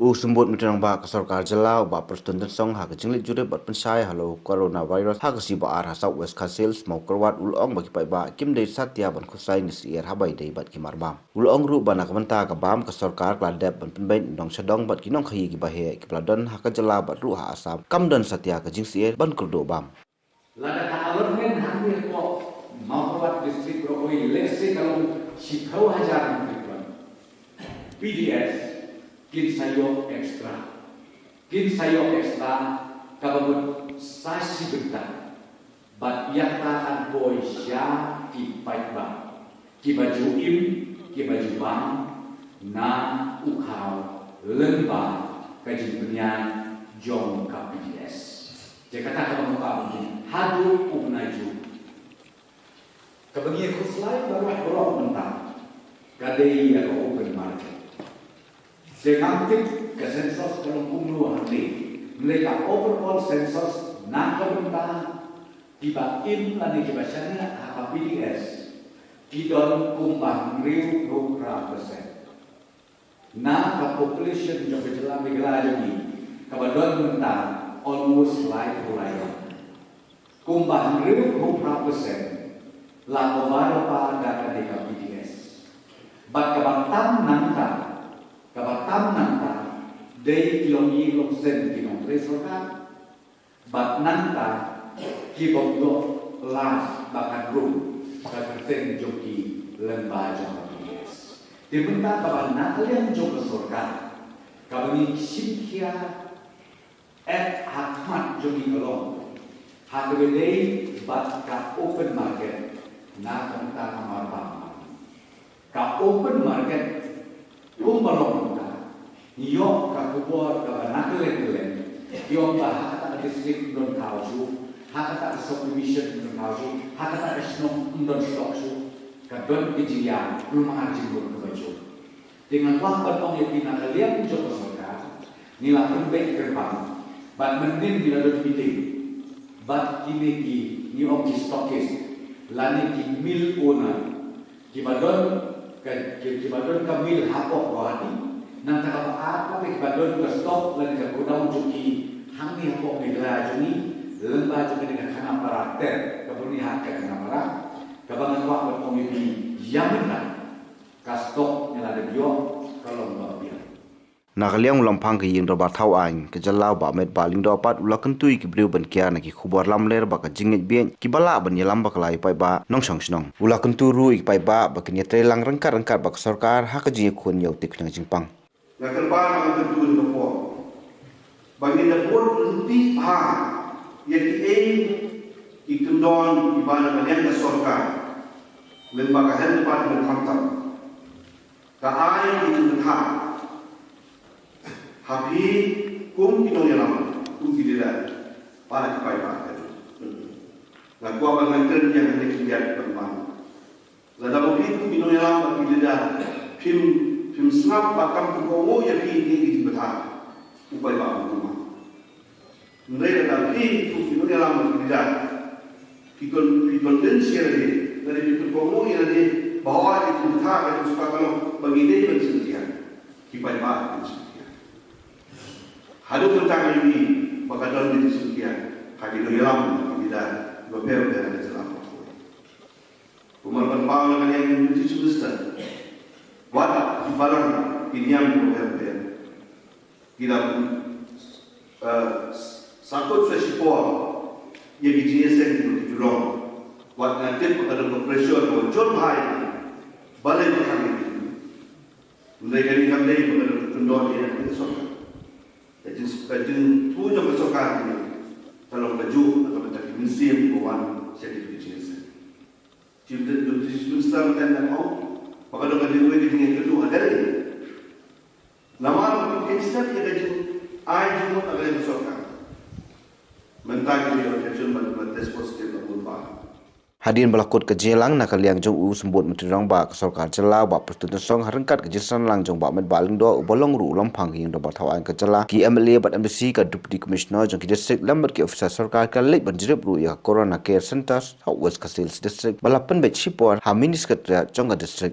Sembut mitrang ba sarkar jala ba perstundan song ha jinglit jure bat pensai halo coronavirus ha si ba ar ha South West Kasil mau kerwat ulong bagi pai ba kim dei satya ban khusai ni sier habai dei bat kimar bam ulong ru bana kamanta ka bam ka sarkar kladep ban penbai dong sedong bat kinong khayi ki ba he ki pladon ha ka jala bat ru ha asam kam dan satya ka jing sier ban kurdo bam lada ka alarmen hamil ko mau kerwat distrik rokoi lese kalau sikau hajar PDS kin sayo ekstra kabut sasi bentar bat yakta boy sya ki paitba ki baju bang na ukau lemba kaji penyan jong ka PDS jakata kamu ka hadu ubnaju kabagi khuslai baru mentang kadai ya open market Semantik ke sensus kalau kumlu hati mereka overall sensus nak kebentar tiba im lani tiba syariah apa PDS kidon kumbang riu rukra persen na ka population jom berjalan negara jadi kabadon bentar almost like Hulayan kumbang riu rukra persen la kovara pa data di PDS bat kabantam nangka kabatam nanta day kilong yilong sen kinong resorka bat nanta kibong do las bakat room kakasen joki lembaja PDS dibenta kaban nakalian jok resorka kabani simkia at hakmat joki kalong hakbedei bat ka open market na kanta kamar ka open market kumbalong iyo kakubor kabanakelen iyo bahata district non kausu hakata subdivision non kausu hakata esnok non stoksu kadon kijian rumah jingur kebaju dengan wahbat ong yang pinakalian joko sorga nila pembek gerbang bat menin bila don meeting bat kini ki ni ong ki stokis lani ki mil owner kibadon kibadon kamil hapok rohani nang takap apa kibadon ke stok dan ke gudang joki hangi hapok negara juni lembah joki dengan kana parakter kebuni hak ke kana parak kabangan wak berkomunikasi yang benar ka stok nyala bio kalau mbak biar Nakaliang ulang pang ke ying roba thau aing ke jalau ba met baling do pat ula kentui ki breu ban kia na ki khubor lam ler ba ka jingit bien ki bala ban yelam ba klai pai ba nong song snong ula kentu ru ik pai ba ba kin yetre lang rengkar rengkar ba sarkar ha ka ji khun yau tik nang jingpang nakal ba ma kentu no po bagi na por ti ha ye ki e ki kendon ki ba na kalian ka sarkar lembaga hen pa mo khamtam ka ai ki tha Habi kum kino yalam ugi dira para kipai pakai. Lagu apa ngantren yang hendak lihat bermain. Lada mobil kum kino yalam ugi dira film snap bakam kukowo ya pi ni di betah upai ba rumah. Mereka tapi kum kino yalam ugi dira pikon den siare dari pikon kukowo ya di bawah itu betah itu sepakalo bagi dia bersedia kipai ba Hadu tentang ini maka dalam diskusian kaki doyam kita beberapa dari dalam Umar Pau dengan yang disebutkan wadah di balang ini yang beberapa kita sakut sesiapa yang dijadikan untuk julong wadah nanti pada pressure atau jol high balai makan ini mereka ini kami pada kendor yang besar Jadi tu jom kesokan ni kalau baju atau macam museum kawan jadi bisnes. Jadi tu sistem dan mau maka dengan dia boleh dengan kedua ada ni. Lama instan dia jadi ai jumpa agak kesokan. Mentang dia macam mana tes positif pun bah. Hadirin balakut ke jelang nakaliang jong sembut mentirang ba ke sarkar jela ba pertuntun song harengkat ke jesan lang jong ba met baling do bolong ru ulang pang ying do ba thawang ke jela ki MLA bat embassy ka deputy commissioner jong ki district lambat ki officer sarkar ka lek ban jirep ru ya corona care center South West Kasil district balapan bet sipor ha minister jong ka district